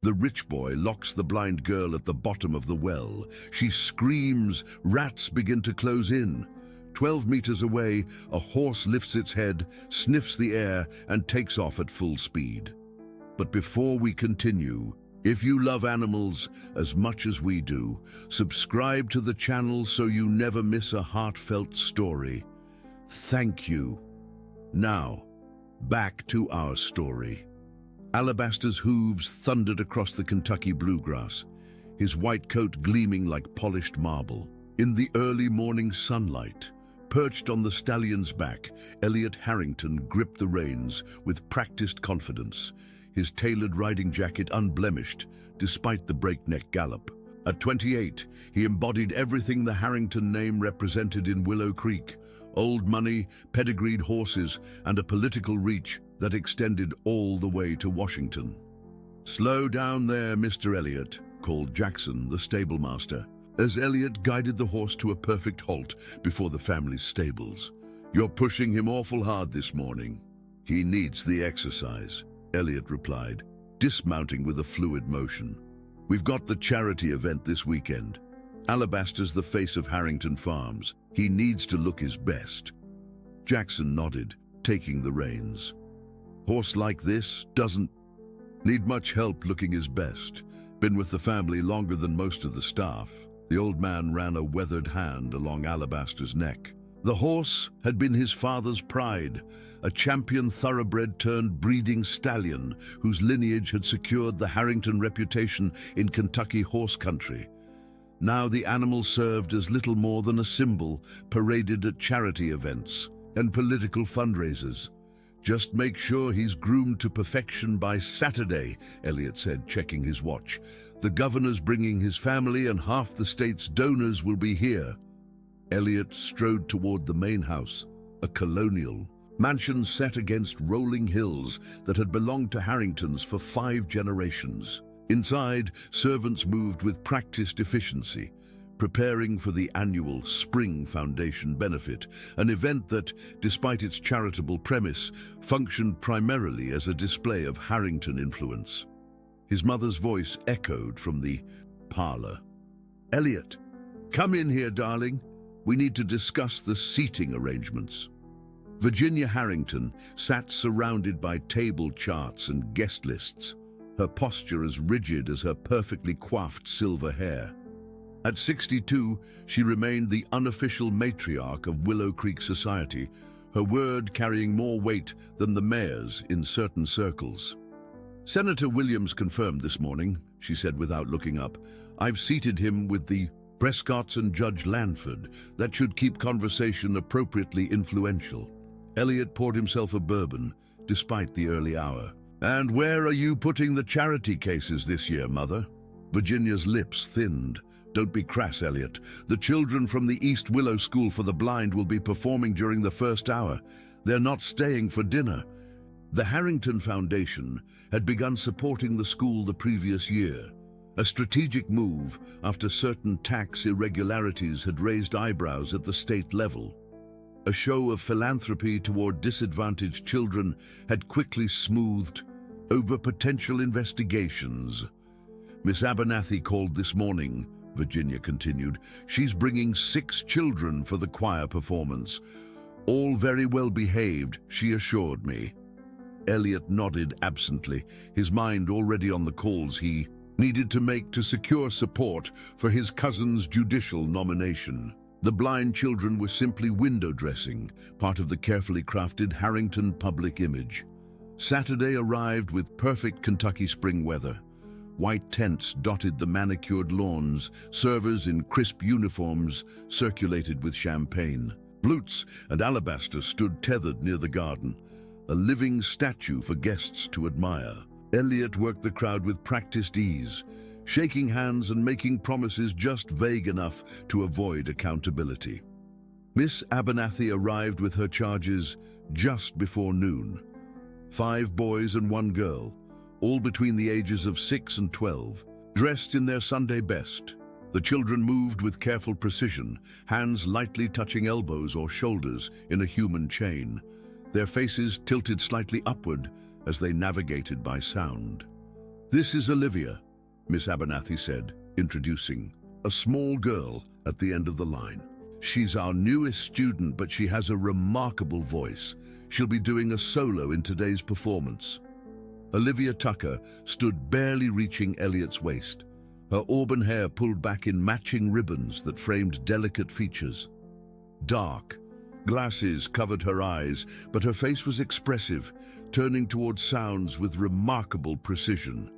The rich boy locks the blind girl at the bottom of the well. She screams, rats begin to close in. 12 meters away, a horse lifts its head, sniffs the air, and takes off at full speed. But before we continue, if you love animals as much as we do, subscribe to the channel so you never miss a heartfelt story. Thank you. Now, back to our story. Alabaster's hooves thundered across the Kentucky bluegrass, his white coat gleaming like polished marble. In the early morning sunlight, perched on the stallion's back, Elliot Harrington gripped the reins with practiced confidence, his tailored riding jacket unblemished despite the breakneck gallop. At 28, he embodied everything the Harrington name represented in Willow Creek: old money, pedigreed horses, and a political reach that extended all the way to Washington. "Slow down there, Mr. Elliot," called Jackson, the stablemaster, as Elliot guided the horse to a perfect halt before the family's stables. "You're pushing him awful hard this morning." "He needs the exercise," Elliot replied, dismounting with a fluid motion. "We've got the charity event this weekend. Alabaster's the face of Harrington Farms. He needs to look his best." Jackson nodded, taking the reins. "Horse like this doesn't need much help looking his best. Been with the family longer than most of the staff." The old man ran a weathered hand along Alabaster's neck. The horse had been his father's pride, a champion thoroughbred turned breeding stallion whose lineage had secured the Harrington reputation in Kentucky horse country. Now the animal served as little more than a symbol paraded at charity events and political fundraisers. "Just make sure he's groomed to perfection by Saturday," Elliot said, checking his watch. "The governor's bringing his family and half the state's donors will be here." Elliot strode toward the main house, a colonial mansion set against rolling hills that had belonged to Harringtons for 5 generations. Inside, servants moved with practiced efficiency, preparing for the annual Spring Foundation benefit, an event that, despite its charitable premise, functioned primarily as a display of Harrington influence. His mother's voice echoed from the parlor. "Elliot, come in here, darling. We need to discuss the seating arrangements." Virginia Harrington sat surrounded by table charts and guest lists, her posture as rigid as her perfectly coiffed silver hair. At 62, she remained the unofficial matriarch of Willow Creek society, her word carrying more weight than the mayor's in certain circles. "Senator Williams confirmed this morning," she said without looking up. "I've seated him with the Prescotts and Judge Lanford. That should keep conversation appropriately influential." Elliot poured himself a bourbon, despite the early hour. "And where are you putting the charity cases this year, Mother?" Virginia's lips thinned. "Don't be crass, Elliot. The children from the East Willow School for the Blind will be performing during the first hour. They're not staying for dinner." The Harrington Foundation had begun supporting the school the previous year, a strategic move after certain tax irregularities had raised eyebrows at the state level. A show of philanthropy toward disadvantaged children had quickly smoothed over potential investigations. "Miss Abernathy called this morning," Virginia continued. "She's bringing 6 children for the choir performance. All very well behaved, she assured me." Elliot nodded absently, his mind already on the calls he needed to make to secure support for his cousin's judicial nomination. The blind children were simply window dressing, part of the carefully crafted Harrington public image. Saturday arrived with perfect Kentucky spring weather. White tents dotted the manicured lawns, servers in crisp uniforms circulated with champagne. Flutes and Alabaster stood tethered near the garden, a living statue for guests to admire. Elliot worked the crowd with practiced ease, shaking hands and making promises just vague enough to avoid accountability. Miss Abernathy arrived with her charges just before noon. 5 boys and 1 girl, all between the ages of 6 and 12, dressed in their Sunday best. The children moved with careful precision, hands lightly touching elbows or shoulders in a human chain, their faces tilted slightly upward as they navigated by sound. "This is Olivia," Miss Abernathy said, introducing a small girl at the end of the line. "She's our newest student, but she has a remarkable voice. She'll be doing a solo in today's performance." Olivia Tucker stood barely reaching Elliot's waist, her auburn hair pulled back in matching ribbons that framed delicate features. Dark glasses covered her eyes, but her face was expressive, turning toward sounds with remarkable precision.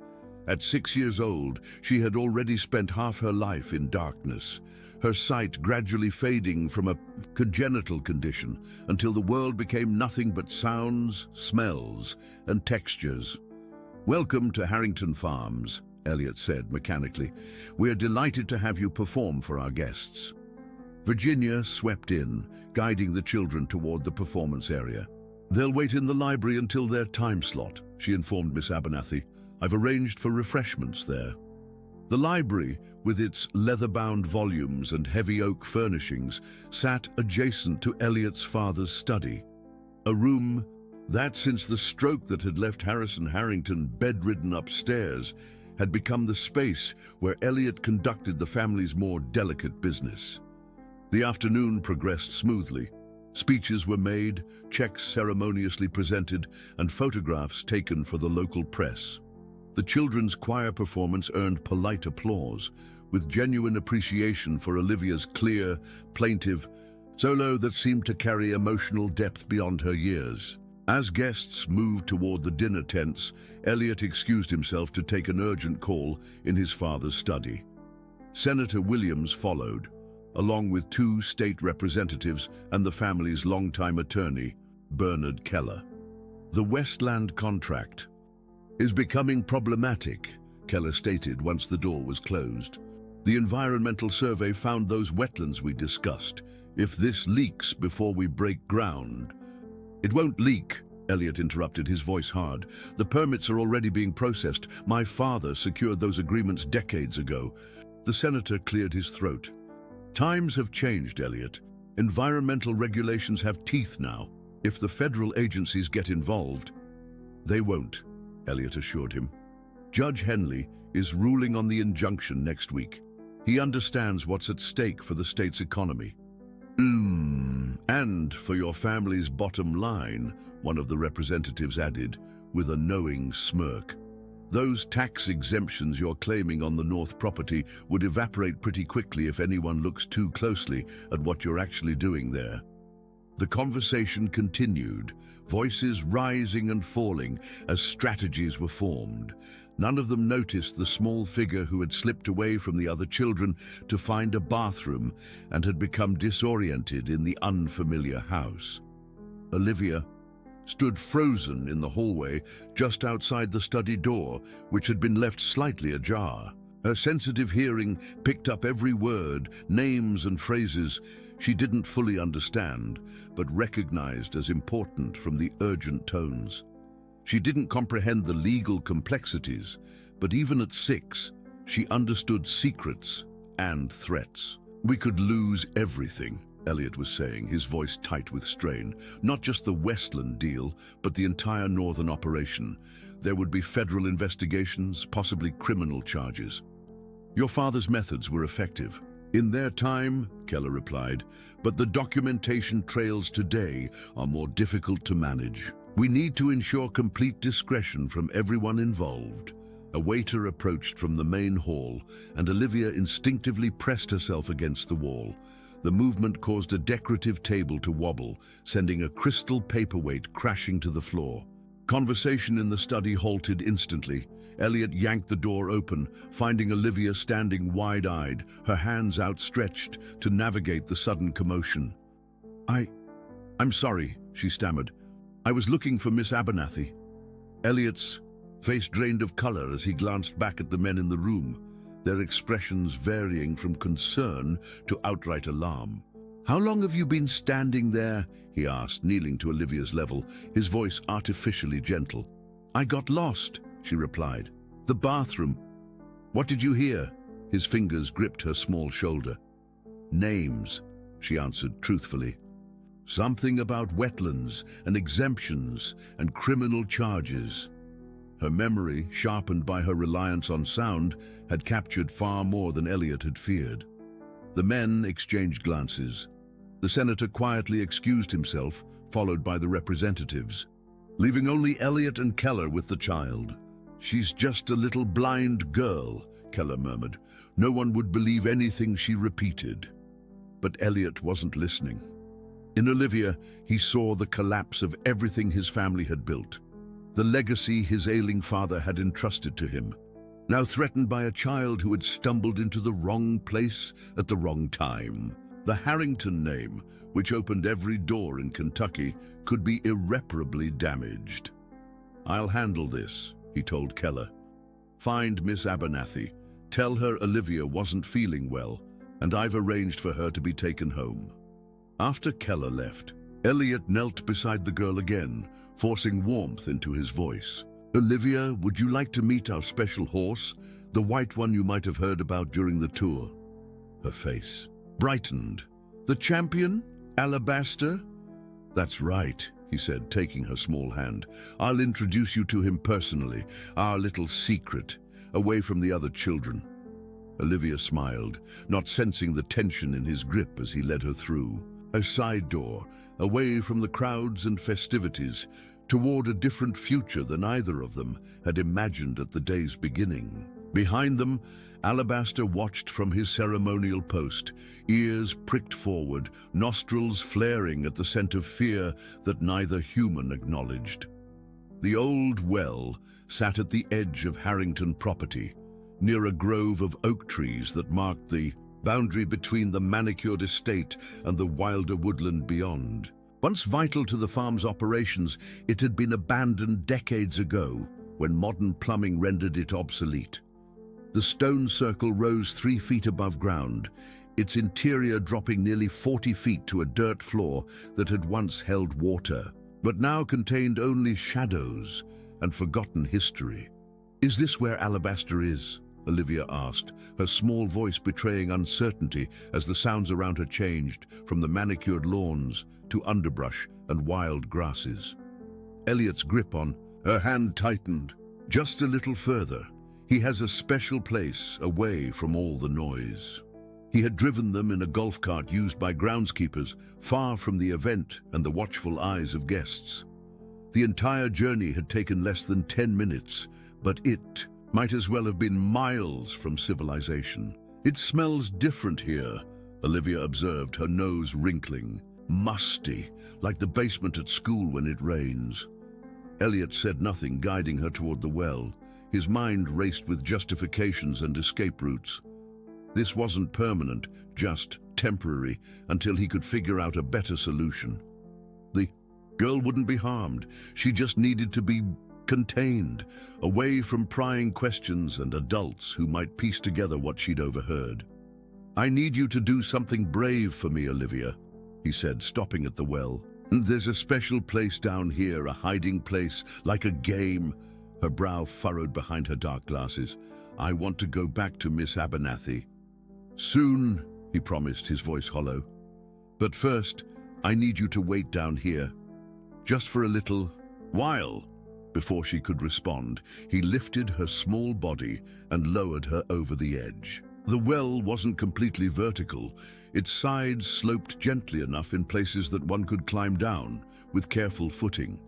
At 6 years old, she had already spent half her life in darkness, her sight gradually fading from a congenital condition until the world became nothing but sounds, smells, and textures. "Welcome to Harrington Farms," Elliot said mechanically. "We're delighted to have you perform for our guests." Virginia swept in, guiding the children toward the performance area. "They'll wait in the library until their time slot," she informed Miss Abernathy. "I've arranged for refreshments there." The library, with its leather-bound volumes and heavy oak furnishings, sat adjacent to Elliot's father's study. A room that, since the stroke that had left Harrison Harrington bedridden upstairs, had become the space where Elliot conducted the family's more delicate business. The afternoon progressed smoothly. Speeches were made, checks ceremoniously presented, and photographs taken for the local press. The children's choir performance earned polite applause, with genuine appreciation for Olivia's clear, plaintive solo that seemed to carry emotional depth beyond her years. As guests moved toward the dinner tents, Elliot excused himself to take an urgent call in his father's study. Senator Williams followed, along with 2 state representatives and the family's longtime attorney, Bernard Keller. "The Westland contract is becoming problematic," Keller stated once the door was closed. "The environmental survey found those wetlands we discussed. If this leaks before we break ground—" "It won't leak," Elliot interrupted, his voice hard. "The permits are already being processed. My father secured those agreements decades ago." The senator cleared his throat. "Times have changed, Elliot. Environmental regulations have teeth now. If the federal agencies get involved—" "They won't," Elliot assured him. "Judge Henley is ruling on the injunction next week. He understands what's at stake for the state's economy." "And for your family's bottom line," one of the representatives added, with a knowing smirk. "Those tax exemptions you're claiming on the North property would evaporate pretty quickly if anyone looks too closely at what you're actually doing there." The conversation continued, voices rising and falling as strategies were formed. None of them noticed the small figure who had slipped away from the other children to find a bathroom and had become disoriented in the unfamiliar house. Olivia stood frozen in the hallway just outside the study door, which had been left slightly ajar. Her sensitive hearing picked up every word, names and phrases she didn't fully understand, but recognized as important from the urgent tones. She didn't comprehend the legal complexities, but even at 6, she understood secrets and threats. "We could lose everything," Elliot was saying, his voice tight with strain. "Not just the Westland deal, but the entire northern operation. There would be federal investigations, possibly criminal charges." "Your father's methods were effective." "In their time," Keller replied, "but the documentation trails today are more difficult to manage. We need to ensure complete discretion from everyone involved." A waiter approached from the main hall, and Olivia instinctively pressed herself against the wall. The movement caused a decorative table to wobble, sending a crystal paperweight crashing to the floor. Conversation in the study halted instantly. Elliot yanked the door open, finding Olivia standing wide-eyed, her hands outstretched to navigate the sudden commotion. I'm sorry," she stammered. "I was looking for Miss Abernathy." Elliot's face drained of color as he glanced back at the men in the room, their expressions varying from concern to outright alarm. "How long have you been standing there?" he asked, kneeling to Olivia's level, his voice artificially gentle. "I got lost," she replied. "The bathroom." "What did you hear?" His fingers gripped her small shoulder. "Names," she answered truthfully. "Something about wetlands and exemptions and criminal charges." Her memory, sharpened by her reliance on sound, had captured far more than Elliot had feared. The men exchanged glances. The senator quietly excused himself, followed by the representatives, leaving only Elliot and Keller with the child. "She's just a little blind girl," Keller murmured. "No one would believe anything she repeated." But Elliot wasn't listening. In Olivia, he saw the collapse of everything his family had built, the legacy his ailing father had entrusted to him, now threatened by a child who had stumbled into the wrong place at the wrong time. The Harrington name, which opened every door in Kentucky, could be irreparably damaged. "I'll handle this," he told Keller. "Find Miss Abernathy. Tell her Olivia wasn't feeling well, and I've arranged for her to be taken home." After Keller left, Elliot knelt beside the girl again, forcing warmth into his voice. "Olivia, would you like to meet our special horse, the white one you might have heard about during the tour?" Her face brightened. "The champion? Alabaster?" "That's right," he said, taking her small hand. "I'll introduce you to him personally, our little secret, away from the other children." Olivia smiled, not sensing the tension in his grip as he led her through a side door, away from the crowds and festivities, toward a different future than either of them had imagined at the day's beginning. Behind them, Alabaster watched from his ceremonial post, ears pricked forward, nostrils flaring at the scent of fear that neither human acknowledged. The old well sat at the edge of Harrington property, near a grove of oak trees that marked the boundary between the manicured estate and the wilder woodland beyond. Once vital to the farm's operations, it had been abandoned decades ago when modern plumbing rendered it obsolete. The stone circle rose 3 feet above ground, its interior dropping nearly 40 feet to a dirt floor that had once held water, but now contained only shadows and forgotten history. "Is this where Alabaster is?" Olivia asked, her small voice betraying uncertainty as the sounds around her changed from the manicured lawns to underbrush and wild grasses. Elliot's grip on her hand tightened. "Just a little further. He has a special place away from all the noise." He had driven them in a golf cart used by groundskeepers, far from the event and the watchful eyes of guests. The entire journey had taken less than 10 minutes, but it might as well have been miles from civilization. "It smells different here," Olivia observed, her nose wrinkling. "Musty, like the basement at school when it rains." Elliot said nothing, guiding her toward the well. His mind raced with justifications and escape routes. This wasn't permanent, just temporary, until he could figure out a better solution. The girl wouldn't be harmed. She just needed to be contained, away from prying questions and adults who might piece together what she'd overheard. "I need you to do something brave for me, Olivia," he said, stopping at the well. "There's a special place down here, a hiding place, like a game." Her brow furrowed behind her dark glasses. "I want to go back to Miss Abernathy." "Soon," he promised, his voice hollow. "But first, I need you to wait down here, just for a little while." Before she could respond, he lifted her small body and lowered her over the edge. The well wasn't completely vertical. Its sides sloped gently enough in places that one could climb down, with careful footing.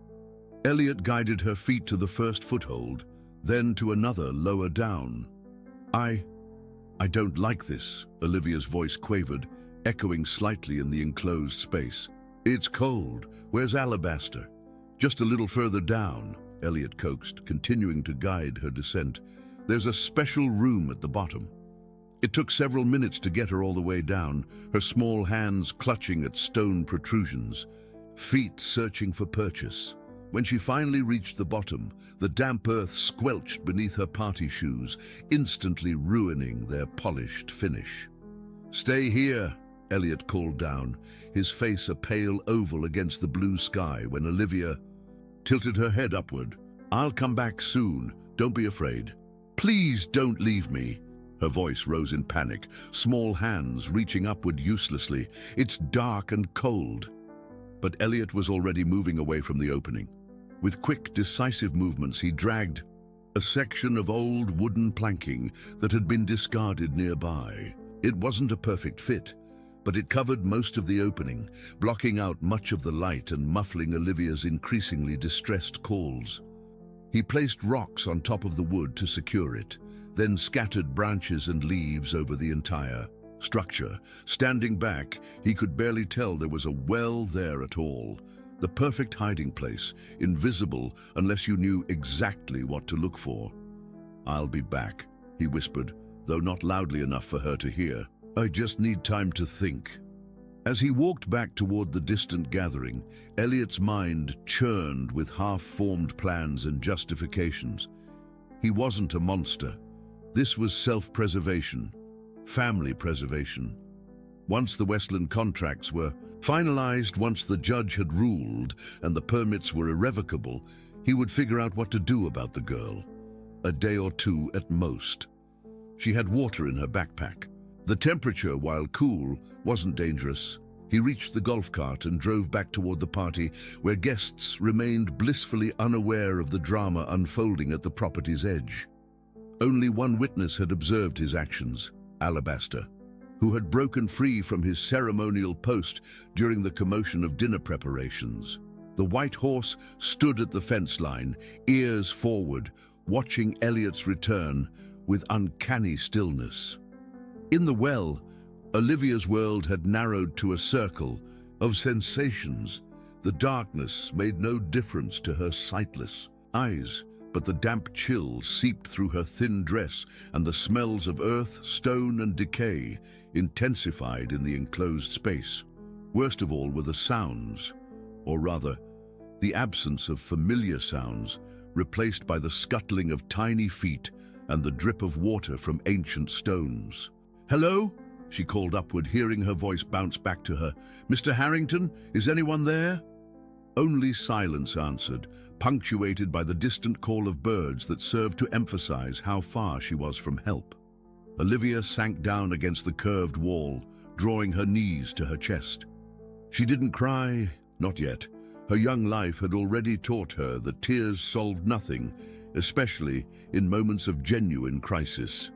Elliot guided her feet to the first foothold, then to another lower down. I don't like this," Olivia's voice quavered, echoing slightly in the enclosed space. "It's cold. Where's Alabaster?" "Just a little further down," Elliot coaxed, continuing to guide her descent. "There's a special room at the bottom." It took several minutes to get her all the way down, her small hands clutching at stone protrusions, feet searching for purchase. When she finally reached the bottom, the damp earth squelched beneath her party shoes, instantly ruining their polished finish. "Stay here," Elliot called down, his face a pale oval against the blue sky when Olivia tilted her head upward. "I'll come back soon. Don't be afraid." "Please don't leave me." Her voice rose in panic, small hands reaching upward uselessly. "It's dark and cold." But Elliot was already moving away from the opening. With quick, decisive movements, he dragged a section of old wooden planking that had been discarded nearby. It wasn't a perfect fit, but it covered most of the opening, blocking out much of the light and muffling Olivia's increasingly distressed calls. He placed rocks on top of the wood to secure it, then scattered branches and leaves over the entire structure. Standing back, he could barely tell there was a well there at all. The perfect hiding place, invisible unless you knew exactly what to look for. "I'll be back," he whispered, though not loudly enough for her to hear. "I just need time to think." As he walked back toward the distant gathering, Elliot's mind churned with half-formed plans and justifications. He wasn't a monster. This was self-preservation, family preservation. Once the Westland contracts were finalized, once the judge had ruled and the permits were irrevocable, he would figure out what to do about the girl. A day or two at most. She had water in her backpack. The temperature, while cool, wasn't dangerous. He reached the golf cart and drove back toward the party, where guests remained blissfully unaware of the drama unfolding at the property's edge. Only one witness had observed his actions, Alabaster, who had broken free from his ceremonial post during the commotion of dinner preparations. The white horse stood at the fence line, ears forward, watching Elliot's return with uncanny stillness. In the well, Olivia's world had narrowed to a circle of sensations. The darkness made no difference to her sightless eyes, but the damp chill seeped through her thin dress, and the smells of earth, stone, and decay intensified in the enclosed space. Worst of all were the sounds, or rather, the absence of familiar sounds, replaced by the scuttling of tiny feet and the drip of water from ancient stones. "Hello?" she called upward, hearing her voice bounce back to her. "Mr. Harrington, is anyone there?" Only silence answered, punctuated by the distant call of birds that served to emphasize how far she was from help. Olivia sank down against the curved wall, drawing her knees to her chest. She didn't cry, not yet. Her young life had already taught her that tears solved nothing, especially in moments of genuine crisis.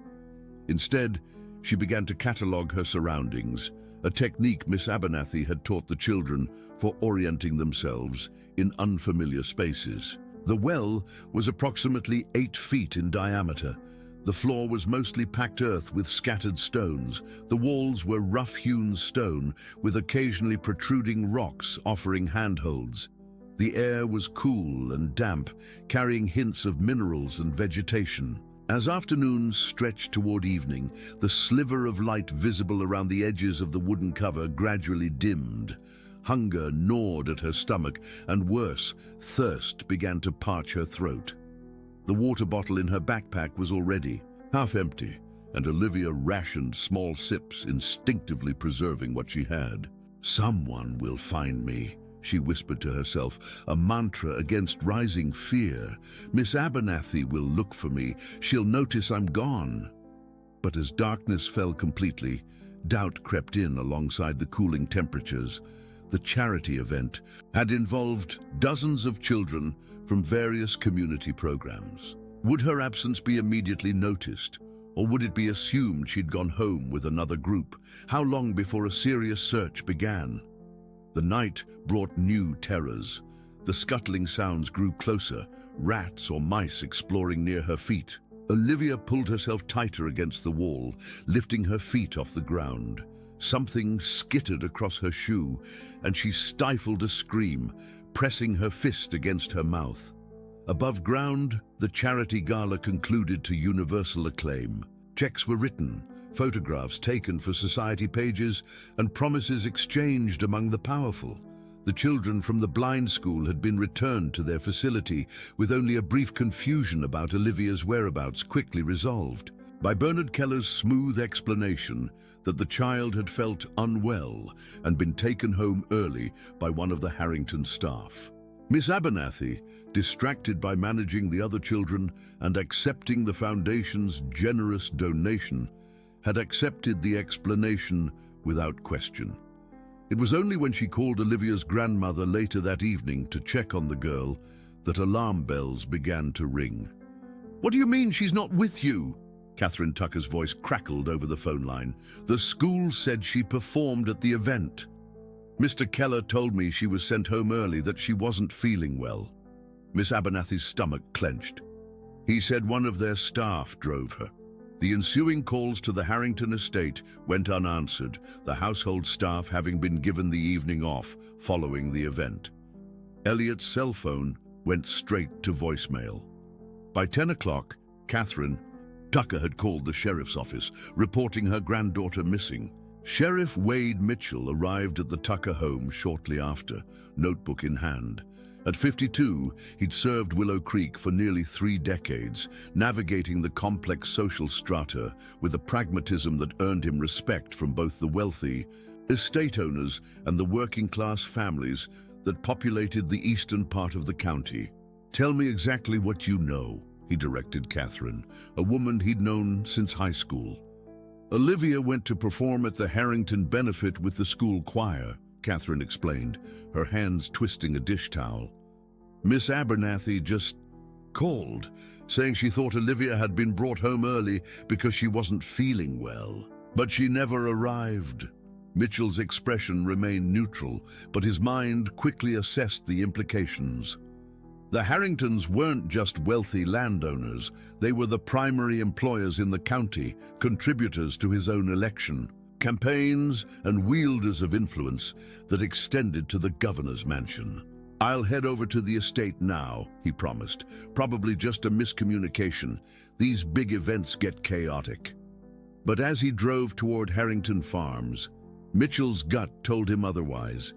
Instead, she began to catalogue her surroundings, a technique Miss Abernathy had taught the children for orienting themselves in unfamiliar spaces. The well was approximately 8 feet in diameter. The floor was mostly packed earth with scattered stones. The walls were rough-hewn stone, with occasionally protruding rocks offering handholds. The air was cool and damp, carrying hints of minerals and vegetation. As afternoon stretched toward evening, the sliver of light visible around the edges of the wooden cover gradually dimmed. Hunger gnawed at her stomach, and worse, thirst began to parch her throat. The water bottle in her backpack was already half empty, and Olivia rationed small sips, instinctively preserving what she had. "Someone will find me," she whispered to herself, a mantra against rising fear. "Miss Abernathy will look for me. She'll notice I'm gone." But as darkness fell completely, doubt crept in alongside the cooling temperatures. The charity event had involved dozens of children from various community programs. Would her absence be immediately noticed, or would it be assumed she'd gone home with another group? How long before a serious search began? The night brought new terrors. The scuttling sounds grew closer, rats or mice exploring near her feet. Olivia pulled herself tighter against the wall, lifting her feet off the ground. Something skittered across her shoe, and she stifled a scream, pressing her fist against her mouth. Above ground, the charity gala concluded to universal acclaim. Checks were written, photographs taken for society pages, and promises exchanged among the powerful. The children from the blind school had been returned to their facility, with only a brief confusion about Olivia's whereabouts quickly resolved by Bernard Keller's smooth explanation that the child had felt unwell and been taken home early by one of the Harrington staff. Miss Abernathy, distracted by managing the other children and accepting the Foundation's generous donation, had accepted the explanation without question. It was only when she called Olivia's grandmother later that evening to check on the girl that alarm bells began to ring. What do you mean she's not with you? Catherine Tucker's voice crackled over the phone line. The school said she performed at the event. Mr. Keller told me she was sent home early, that she wasn't feeling well. Miss Abernathy's stomach clenched. He said one of their staff drove her. The ensuing calls to the Harrington estate went unanswered, the household staff having been given the evening off following the event. Elliot's cell phone went straight to voicemail. By 10 o'clock, Catherine Tucker had called the sheriff's office, reporting her granddaughter missing. Sheriff Wade Mitchell arrived at the Tucker home shortly after, notebook in hand. At 52, he'd served Willow Creek for nearly 3 decades, navigating the complex social strata with a pragmatism that earned him respect from both the wealthy estate owners and the working-class families that populated the eastern part of the county. "Tell me exactly what you know," he directed Catherine, a woman he'd known since high school. "Olivia went to perform at the Harrington benefit with the school choir," Catherine explained, her hands twisting a dish towel. "Miss Abernathy just called, saying she thought Olivia had been brought home early because she wasn't feeling well. But she never arrived." Mitchell's expression remained neutral, but his mind quickly assessed the implications. The Harringtons weren't just wealthy landowners, they were the primary employers in the county, contributors to his own election, campaigns and wielders of influence that extended to the governor's mansion. "I'll head over to the estate now," he promised. "Probably just a miscommunication. These big events get chaotic." But as he drove toward Harrington Farms, Mitchell's gut told him otherwise.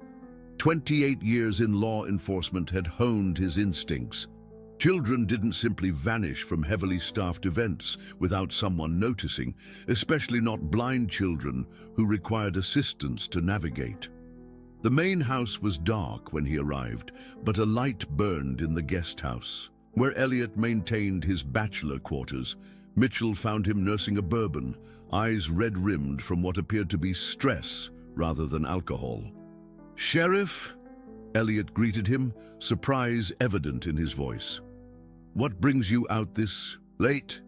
28 years in law enforcement had honed his instincts. Children didn't simply vanish from heavily staffed events without someone noticing, especially not blind children who required assistance to navigate. The main house was dark when he arrived, but a light burned in the guest house. Where Elliot maintained his bachelor quarters, Mitchell found him nursing a bourbon, eyes red-rimmed from what appeared to be stress rather than alcohol. "Sheriff?" Elliot greeted him, surprise evident in his voice. "What brings you out this late?"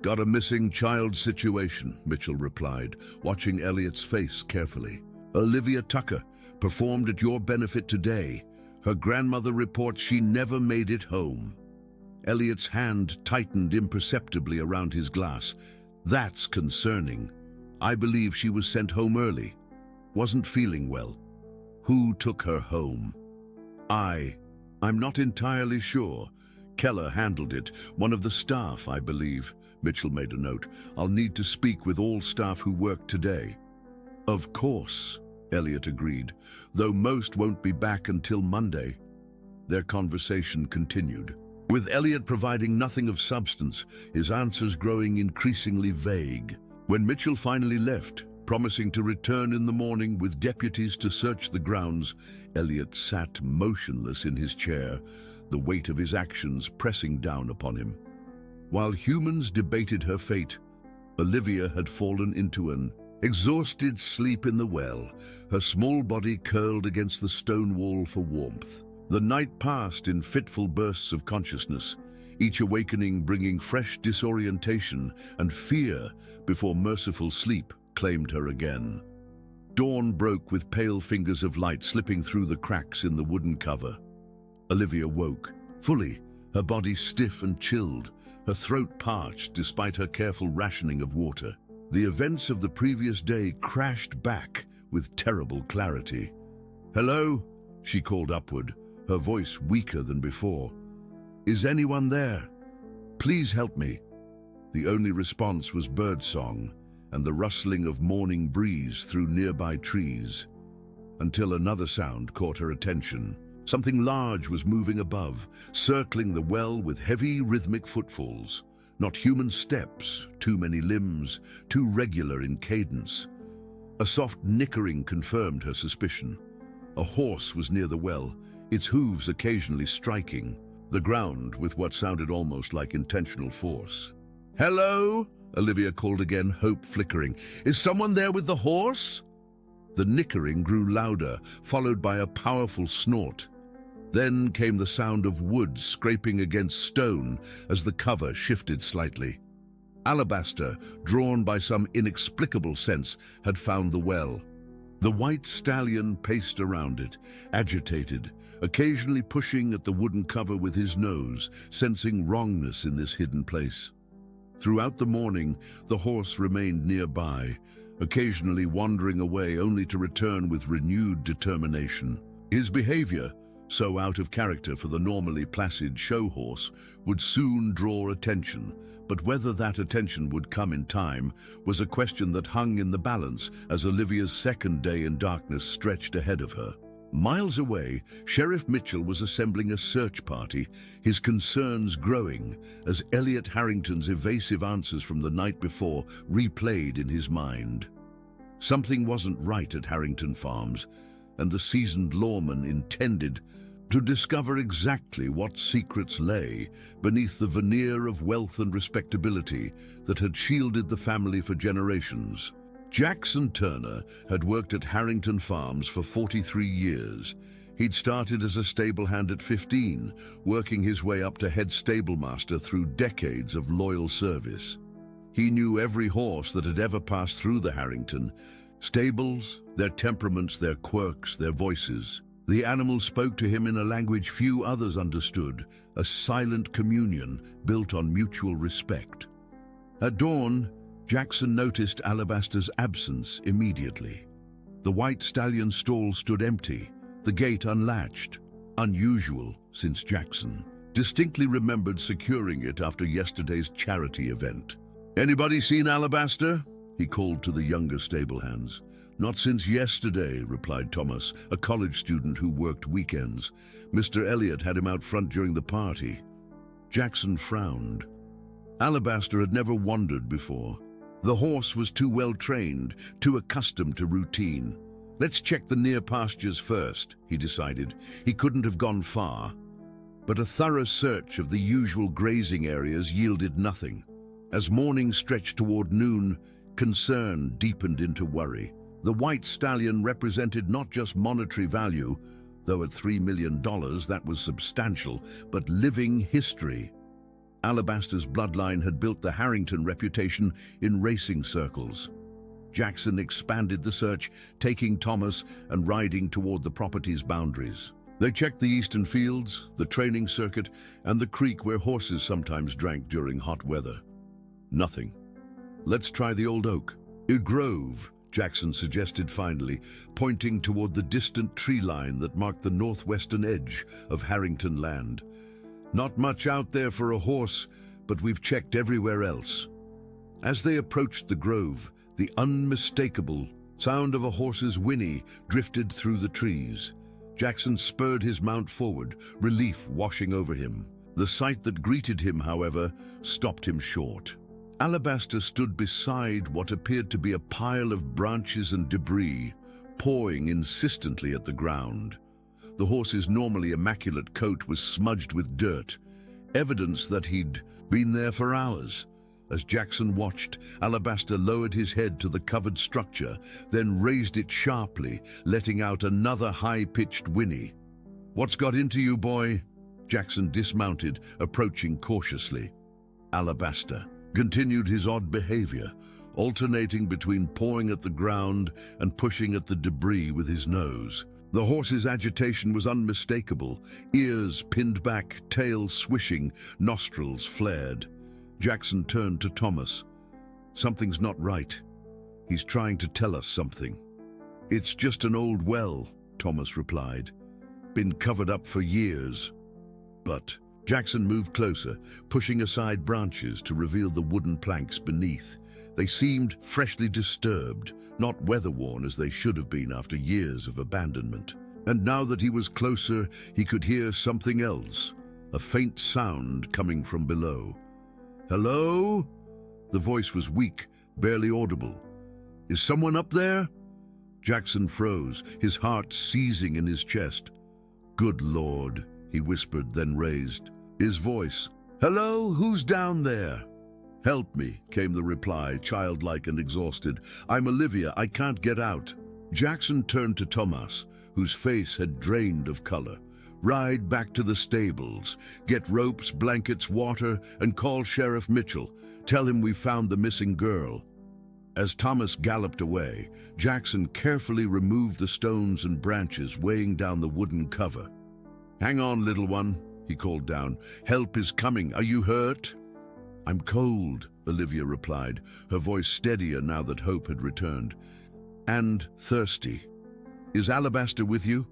"Got a missing child situation," Mitchell replied, watching Elliot's face carefully. "Olivia Tucker performed at your benefit today. Her grandmother reports she never made it home." Elliot's hand tightened imperceptibly around his glass. "That's concerning. I believe she was sent home early. Wasn't feeling well. Who took her home?" I'm not entirely sure. Keller handled it. One of the staff, I believe." Mitchell made a note. "I'll need to speak with all staff who work today." "Of course," Elliot agreed, "though most won't be back until Monday." Their conversation continued, with Elliot providing nothing of substance, his answers growing increasingly vague. When Mitchell finally left, promising to return in the morning with deputies to search the grounds, Elliot sat motionless in his chair, the weight of his actions pressing down upon him. While humans debated her fate, Olivia had fallen into an exhausted sleep in the well, her small body curled against the stone wall for warmth. The night passed in fitful bursts of consciousness, each awakening bringing fresh disorientation and fear before merciful sleep claimed her again. Dawn broke with pale fingers of light slipping through the cracks in the wooden cover. Olivia woke, fully, her body stiff and chilled, her throat parched despite her careful rationing of water. The events of the previous day crashed back with terrible clarity. "Hello?" she called upward, her voice weaker than before. "Is anyone there? Please help me." The only response was birdsong and the rustling of morning breeze through nearby trees, until another sound caught her attention. Something large was moving above, circling the well with heavy rhythmic footfalls. Not human steps, too many limbs, too regular in cadence. A soft nickering confirmed her suspicion. A horse was near the well, its hooves occasionally striking the ground with what sounded almost like intentional force. "Hello?" Olivia called again, hope flickering. "Is someone there with the horse?" The nickering grew louder, followed by a powerful snort. Then came the sound of wood scraping against stone as the cover shifted slightly. Alabaster, drawn by some inexplicable sense, had found the well. The white stallion paced around it, agitated, occasionally pushing at the wooden cover with his nose, sensing wrongness in this hidden place. Throughout the morning, the horse remained nearby, occasionally wandering away only to return with renewed determination. His behavior, so out of character for the normally placid show horse, would soon draw attention, but whether that attention would come in time was a question that hung in the balance as Olivia's second day in darkness stretched ahead of her. Miles away, Sheriff Mitchell was assembling a search party, his concerns growing as Elliot Harrington's evasive answers from the night before replayed in his mind. Something wasn't right at Harrington Farms, and the seasoned lawman intended to discover exactly what secrets lay beneath the veneer of wealth and respectability that had shielded the family for generations. Jackson Turner had worked at Harrington Farms for 43 years. He'd started as a stable hand at 15, working his way up to head stablemaster through decades of loyal service. He knew every horse that had ever passed through the Harrington stables, their temperaments, their quirks, their voices. The animals spoke to him in a language few others understood, a silent communion built on mutual respect. At dawn, Jackson noticed Alabaster's absence immediately. The white stallion stall stood empty, the gate unlatched, unusual since Jackson distinctly remembered securing it after yesterday's charity event. "Anybody seen Alabaster?" he called to the younger stable hands. "Not since yesterday," replied Thomas, a college student who worked weekends. "Mr. Elliot had him out front during the party." Jackson frowned. Alabaster had never wandered before. The horse was too well trained, too accustomed to routine. "Let's check the near pastures first," he decided. He couldn't have gone far. But a thorough search of the usual grazing areas yielded nothing. As morning stretched toward noon, concern deepened into worry. The white stallion represented not just monetary value, though at $3 million that was substantial, but living history. Alabaster's bloodline had built the Harrington reputation in racing circles. Jackson expanded the search, taking Thomas and riding toward the property's boundaries. They checked the eastern fields, the training circuit, and the creek where horses sometimes drank during hot weather. Nothing. "Let's try the old oak." "A grove," Jackson suggested finally, pointing toward the distant tree line that marked the northwestern edge of Harrington land. "Not much out there for a horse, but we've checked everywhere else." As they approached the grove, the unmistakable sound of a horse's whinny drifted through the trees. Jackson spurred his mount forward, relief washing over him. The sight that greeted him, however, stopped him short. Alabaster stood beside what appeared to be a pile of branches and debris, pawing insistently at the ground. The horse's normally immaculate coat was smudged with dirt, evidence that he'd been there for hours. As Jackson watched, Alabaster lowered his head to the covered structure, then raised it sharply, letting out another high-pitched whinny. "What's got into you, boy?" Jackson dismounted, approaching cautiously. Alabaster continued his odd behavior, alternating between pawing at the ground and pushing at the debris with his nose. The horse's agitation was unmistakable, ears pinned back, tail swishing, nostrils flared. Jackson turned to Thomas. "Something's not right. He's trying to tell us something." "It's just an old well," Thomas replied. "Been covered up for years." "But..." Jackson moved closer, pushing aside branches to reveal the wooden planks beneath. They seemed freshly disturbed, not weather-worn as they should have been after years of abandonment. And now that he was closer, he could hear something else, a faint sound coming from below. "Hello?" The voice was weak, barely audible. "Is someone up there?" Jackson froze, his heart seizing in his chest. "Good Lord," he whispered, then raised his voice. "Hello? Who's down there?" "Help me," came the reply, childlike and exhausted. "I'm Olivia. I can't get out." Jackson turned to Thomas, whose face had drained of color. Ride back to the stables, get ropes, blankets, water, and call Sheriff Mitchell. Tell him we found the missing girl." As Thomas galloped away, Jackson carefully removed the stones and branches weighing down the wooden cover. "Hang on, little one," he called down. "Help is coming. Are you hurt?" "I'm cold," Olivia replied, her voice steadier now that hope had returned. "And thirsty. Is Alabaster with you?"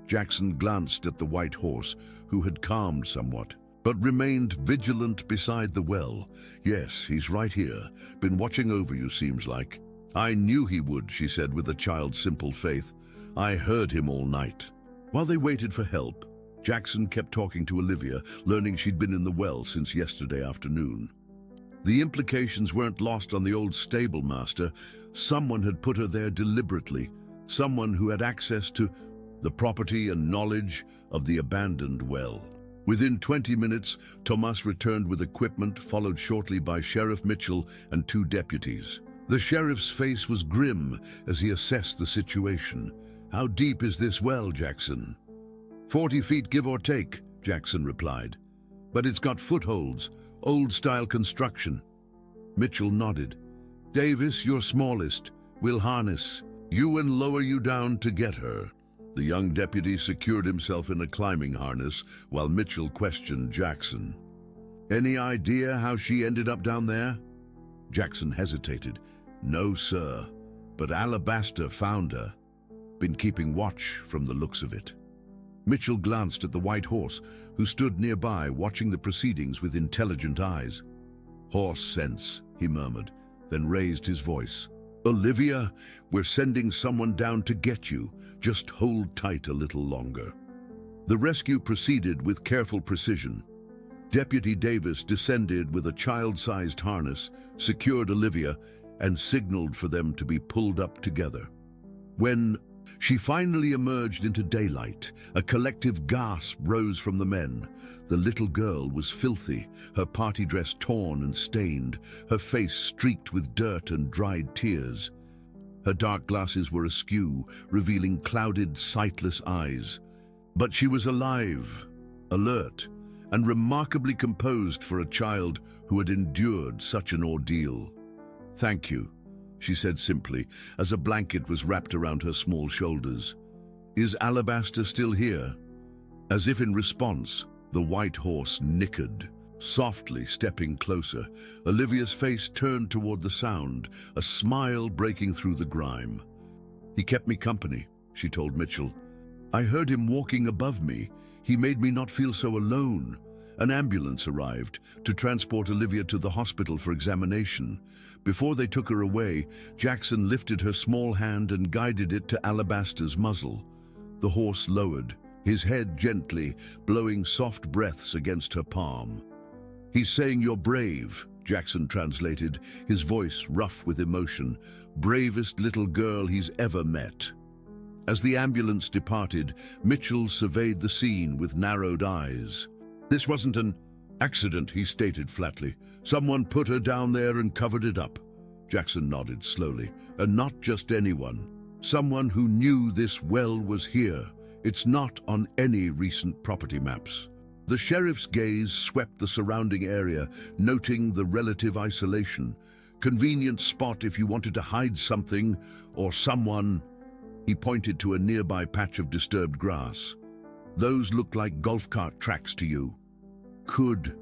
Jackson glanced at the white horse, who had calmed somewhat, but remained vigilant beside the well. "Yes, he's right here. Been watching over you, seems like." "I knew he would," she said with a child's simple faith. "I heard him all night." While they waited for help, Jackson kept talking to Olivia, learning she'd been in the well since yesterday afternoon. The implications weren't lost on the old stable master. Someone had put her there deliberately, someone who had access to the property and knowledge of the abandoned well. Within 20 minutes, Tomas returned with equipment, followed shortly by Sheriff Mitchell and 2 deputies. The sheriff's face was grim as he assessed the situation. "How deep is this well, Jackson?" 40 feet, give or take," Jackson replied. "But it's got footholds, old-style construction." Mitchell nodded. "Davis, you're smallest. We'll harness you and lower you down to get her." The young deputy secured himself in a climbing harness while Mitchell questioned Jackson. "Any idea how she ended up down there?" Jackson hesitated. "No, sir, but Alabaster found her. Been keeping watch from the looks of it." Mitchell glanced at the white horse, who stood nearby watching the proceedings with intelligent eyes. "Horse sense," he murmured, then raised his voice. "Olivia, we're sending someone down to get you. Just hold tight a little longer." The rescue proceeded with careful precision. Deputy Davis descended with a child-sized harness, secured Olivia, and signaled for them to be pulled up together. When she finally emerged into daylight, a collective gasp rose from the men. The little girl was filthy, her party dress torn and stained, her face streaked with dirt and dried tears. Her dark glasses were askew, revealing clouded, sightless eyes. But she was alive, alert, and remarkably composed for a child who had endured such an ordeal. "Thank you," she said simply, as a blanket was wrapped around her small shoulders. "Is Alabaster still here?" As if in response, the white horse nickered, softly stepping closer. Olivia's face turned toward the sound, a smile breaking through the grime. "He kept me company," she told Mitchell. "I heard him walking above me. He made me not feel so alone." An ambulance arrived to transport Olivia to the hospital for examination. Before they took her away, Jackson lifted her small hand and guided it to Alabaster's muzzle. The horse lowered, his head gently, blowing soft breaths against her palm. "He's saying you're brave," Jackson translated, his voice rough with emotion. "Bravest little girl he's ever met." As the ambulance departed, Mitchell surveyed the scene with narrowed eyes. "This wasn't an accident," he stated flatly. "Someone put her down there and covered it up." Jackson nodded slowly. "And not just anyone. Someone who knew this well was here. It's not on any recent property maps." The sheriff's gaze swept the surrounding area, noting the relative isolation. "Convenient spot if you wanted to hide something or someone." He pointed to a nearby patch of disturbed grass. "Those look like golf cart tracks to you." "Could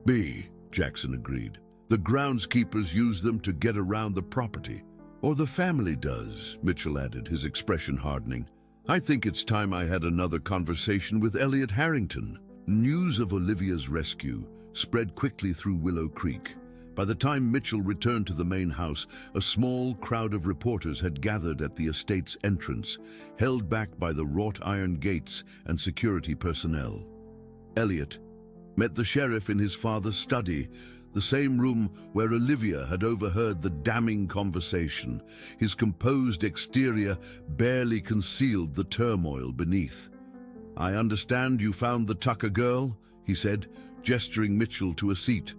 be," Jackson agreed. "The groundskeepers use them to get around the property. Or the family does," Mitchell added, his expression hardening. "I think it's time I had another conversation with Elliot Harrington." News of Olivia's rescue spread quickly through Willow Creek. By the time Mitchell returned to the main house, a small crowd of reporters had gathered at the estate's entrance, held back by the wrought iron gates and security personnel. Elliot met the sheriff in his father's study, the same room where Olivia had overheard the damning conversation. His composed exterior barely concealed the turmoil beneath. "I understand you found the Tucker girl," he said, gesturing Mitchell to a seat.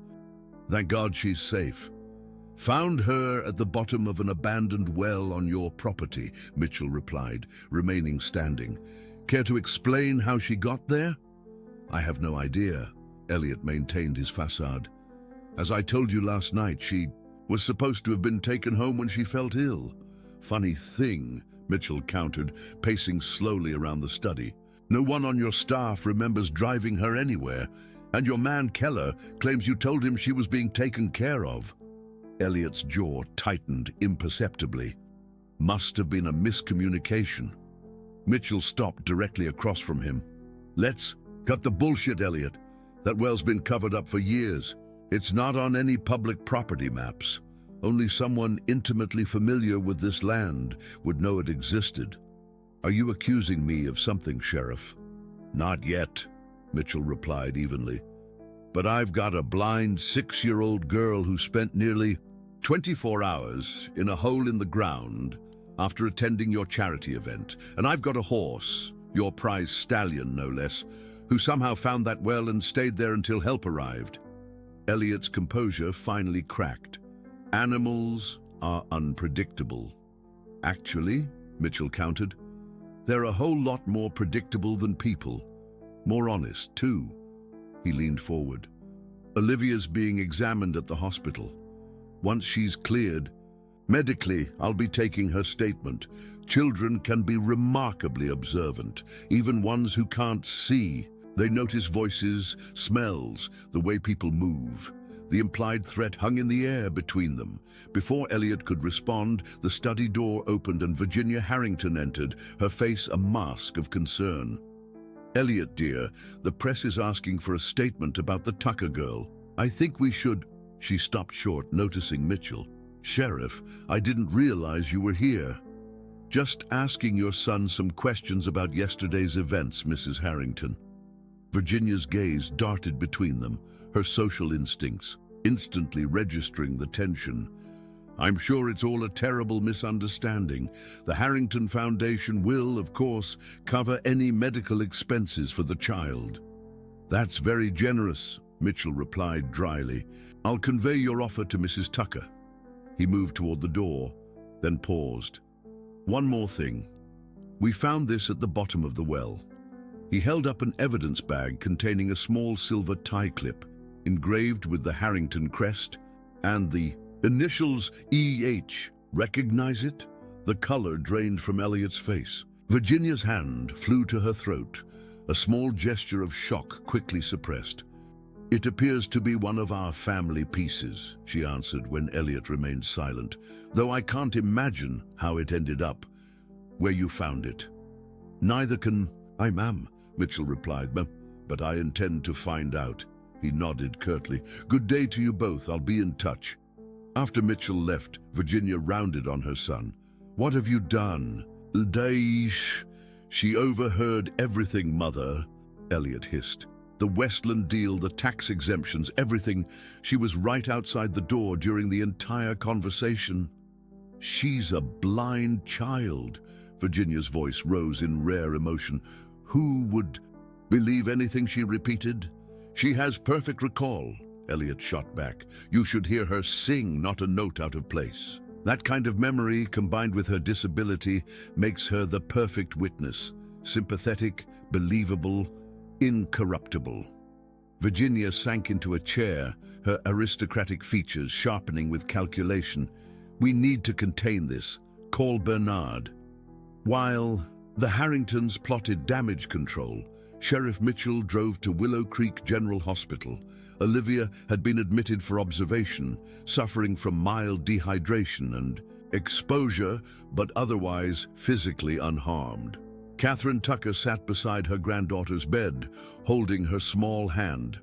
"Thank God she's safe." "Found her at the bottom of an abandoned well on your property," Mitchell replied, remaining standing. Care to explain how she got there? I have no idea. Elliot maintained his facade. As I told you last night, she was supposed to have been taken home when she felt ill. Funny thing, Mitchell countered, pacing slowly around the study. No one on your staff remembers driving her anywhere, and your man Keller claims you told him she was being taken care of. Elliot's jaw tightened imperceptibly. Must have been a miscommunication. Mitchell stopped directly across from him. Let's cut the bullshit, Elliot. That well's been covered up for years. It's not on any public property maps. Only someone intimately familiar with this land would know it existed. Are you accusing me of something, Sheriff? Not yet, Mitchell replied evenly. But I've got a blind 6-year-old girl who spent nearly 24 hours in a hole in the ground after attending your charity event. And I've got a horse, your prize stallion no less, who somehow found that well and stayed there until help arrived. Elliot's composure finally cracked. Animals are unpredictable. Actually, Mitchell countered, they're a whole lot more predictable than people. More honest, too. He leaned forward. Olivia's being examined at the hospital. Once she's cleared, medically, I'll be taking her statement. Children can be remarkably observant, even ones who can't see. They notice voices, smells, the way people move. The implied threat hung in the air between them. Before Elliot could respond, the study door opened and Virginia Harrington entered, her face a mask of concern. Elliot, dear, the press is asking for a statement about the Tucker girl. I think we should... She stopped short, noticing Mitchell. Sheriff, I didn't realize you were here. Just asking your son some questions about yesterday's events, Mrs. Harrington. Virginia's gaze darted between them, her social instincts instantly registering the tension. I'm sure it's all a terrible misunderstanding. The Harrington Foundation will, of course, cover any medical expenses for the child. That's very generous, Mitchell replied dryly. I'll convey your offer to Mrs. Tucker. He moved toward the door, then paused. One more thing. We found this at the bottom of the well. He held up an evidence bag containing a small silver tie clip, engraved with the Harrington crest and the initials EH. Recognize it? The color drained from Elliot's face. Virginia's hand flew to her throat, a small gesture of shock quickly suppressed. It appears to be one of our family pieces, she answered when Elliot remained silent, though I can't imagine how it ended up where you found it. Neither can I, ma'am, Mitchell replied, but I intend to find out. He nodded curtly. Good day to you both. I'll be in touch. After Mitchell left, Virginia rounded on her son. What have you done? Daesh. She overheard everything, Mother, Elliot hissed. The Westland deal, the tax exemptions, everything. She was right outside the door during the entire conversation. She's a blind child. Virginia's voice rose in rare emotion. Who would believe anything she repeated? She has perfect recall, Elliot shot back. You should hear her sing, not a note out of place. That kind of memory, combined with her disability, makes her the perfect witness. Sympathetic, believable, incorruptible. Virginia sank into a chair, her aristocratic features sharpening with calculation. We need to contain this. Call Bernard. While the Harringtons plotted damage control, Sheriff Mitchell drove to Willow Creek General Hospital. Olivia had been admitted for observation, suffering from mild dehydration and exposure, but otherwise physically unharmed. Catherine Tucker sat beside her granddaughter's bed, holding her small hand.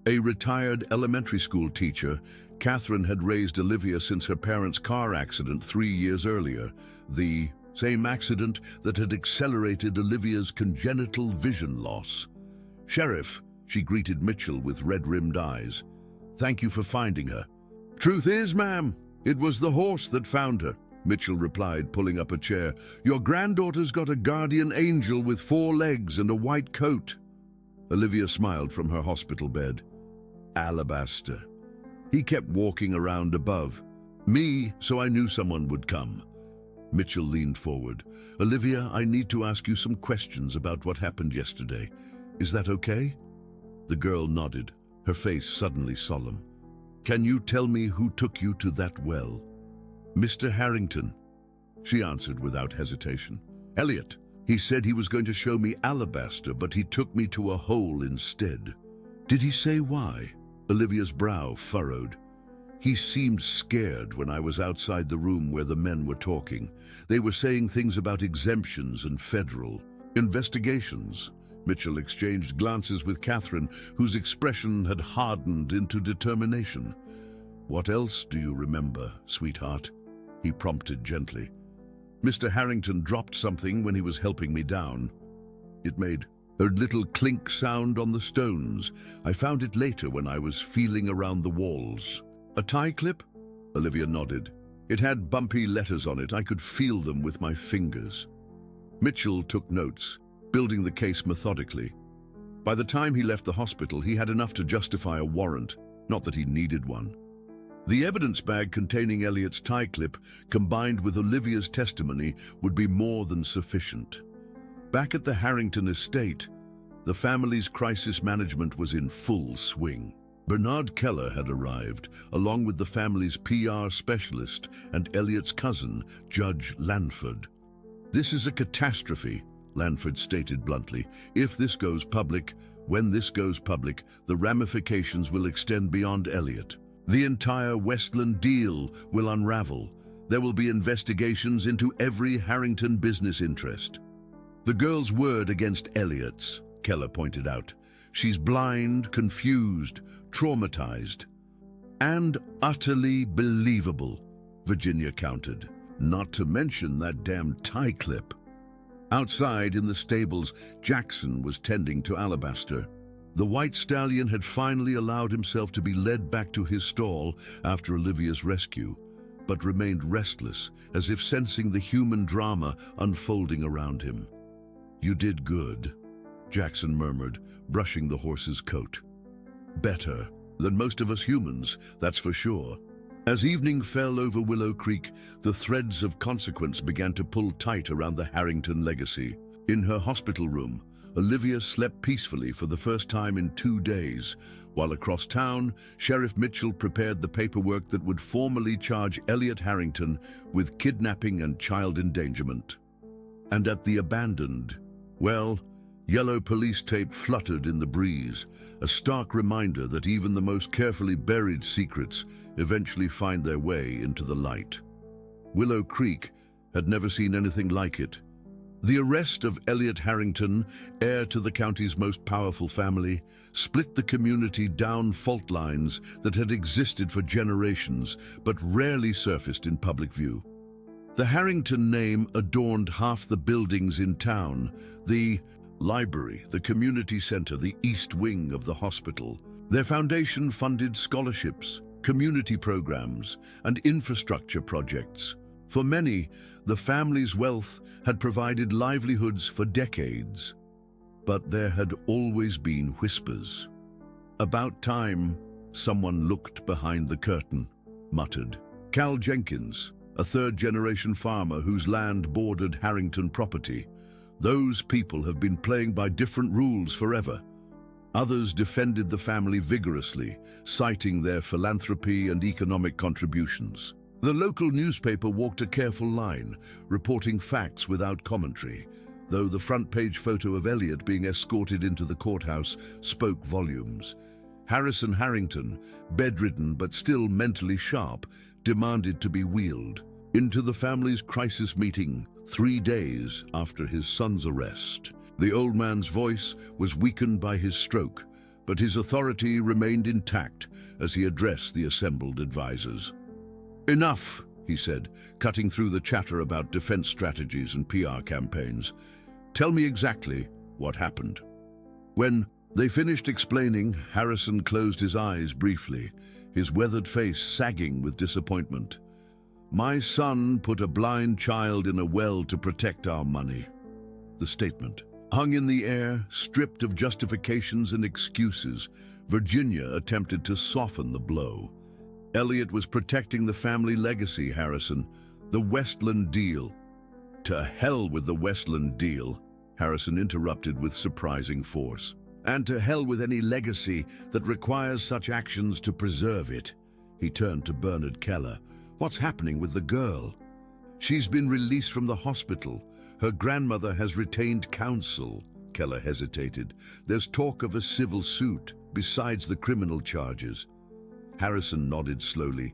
A retired elementary school teacher, Catherine had raised Olivia since her parents' car accident 3 years earlier, the same accident that had accelerated Olivia's congenital vision loss. Sheriff, she greeted Mitchell with red-rimmed eyes. Thank you for finding her. Truth is, ma'am, it was the horse that found her, Mitchell replied, pulling up a chair. Your granddaughter's got a guardian angel with 4 legs and a white coat. Olivia smiled from her hospital bed. Alabaster. He kept walking around above. Me, so I knew someone would come. Mitchell leaned forward. Olivia, I need to ask you some questions about what happened yesterday. Is that okay? The girl nodded, her face suddenly solemn. Can you tell me who took you to that well? Mr. Harrington, she answered without hesitation. Elliot. He said he was going to show me alabaster, but he took me to a hole instead. Did he say why? Olivia's brow furrowed. He seemed scared when I was outside the room where the men were talking. They were saying things about exemptions and federal investigations. Mitchell exchanged glances with Catherine, whose expression had hardened into determination. What else do you remember, sweetheart? He prompted gently. Mr. Harrington dropped something when he was helping me down. It made a little clink sound on the stones. I found it later when I was feeling around the walls. A tie clip? Olivia nodded. It had bumpy letters on it. I could feel them with my fingers. Mitchell took notes, building the case methodically. By the time he left the hospital, he had enough to justify a warrant, not that he needed one. The evidence bag containing Elliot's tie clip, combined with Olivia's testimony, would be more than sufficient. Back at the Harrington estate, the family's crisis management was in full swing. Bernard Keller had arrived, along with the family's PR specialist and Elliot's cousin, Judge Lanford. This is a catastrophe, Lanford stated bluntly. If this goes public, when this goes public, the ramifications will extend beyond Elliot. The entire Westland deal will unravel. There will be investigations into every Harrington business interest. The girl's word against Elliot's, Keller pointed out. She's blind, confused, traumatized. And utterly believable, Virginia countered. Not to mention that damn tie clip. Outside in the stables, Jackson was tending to Alabaster. The white stallion had finally allowed himself to be led back to his stall after Olivia's rescue, but remained restless, as if sensing the human drama unfolding around him. You did good, Jackson murmured, brushing the horse's coat. Better than most of us humans, that's for sure. As evening fell over Willow Creek, the threads of consequence began to pull tight around the Harrington legacy. In her hospital room, Olivia slept peacefully for the first time in 2 days, while across town, Sheriff Mitchell prepared the paperwork that would formally charge Elliot Harrington with kidnapping and child endangerment. And at the abandoned, well, yellow police tape fluttered in the breeze, a stark reminder that even the most carefully buried secrets eventually find their way into the light. Willow Creek had never seen anything like it. The arrest of Elliot Harrington, heir to the county's most powerful family, split the community down fault lines that had existed for generations but rarely surfaced in public view. The Harrington name adorned half the buildings in town, the library, the community center, the east wing of the hospital. Their foundation funded scholarships, community programs, and infrastructure projects. For many, the family's wealth had provided livelihoods for decades. But there had always been whispers. About time, someone looked behind the curtain, muttered. Cal Jenkins, a third-generation farmer whose land bordered Harrington property. Those people have been playing by different rules forever. Others defended the family vigorously, citing their philanthropy and economic contributions. The local newspaper walked a careful line, reporting facts without commentary, though the front-page photo of Elliot being escorted into the courthouse spoke volumes. Harrison Harrington, bedridden but still mentally sharp, demanded to be wheeled into the family's crisis meeting 3 days after his son's arrest. The old man's voice was weakened by his stroke, but his authority remained intact as he addressed the assembled advisors. Enough, he said, cutting through the chatter about defense strategies and PR campaigns. Tell me exactly what happened. When they finished explaining, Harrison closed his eyes briefly, his weathered face sagging with disappointment. My son put a blind child in a well to protect our money. The statement hung in the air, stripped of justifications and excuses. Virginia attempted to soften the blow. Elliot was protecting the family legacy, Harrison. The Westland deal. To hell with the Westland deal, Harrison interrupted with surprising force. And to hell with any legacy that requires such actions to preserve it. He turned to Bernard Keller. What's happening with the girl? She's been released from the hospital. Her grandmother has retained counsel. Keller hesitated. There's talk of a civil suit, besides the criminal charges. Harrison nodded slowly.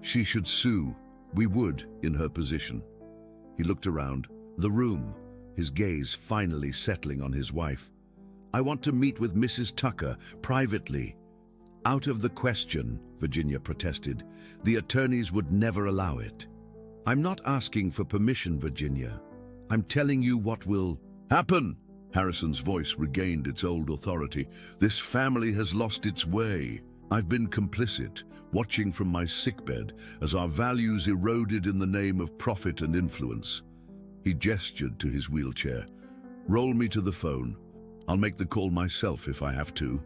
She should sue. We would, in her position. He looked around. The room, his gaze finally settling on his wife. I want to meet with Mrs. Tucker, privately. Out of the question, Virginia protested. The attorneys would never allow it. I'm not asking for permission, Virginia. I'm telling you what will happen. Harrison's voice regained its old authority. This family has lost its way. I've been complicit, watching from my sickbed as our values eroded in the name of profit and influence. He gestured to his wheelchair. Roll me to the phone. I'll make the call myself if I have to.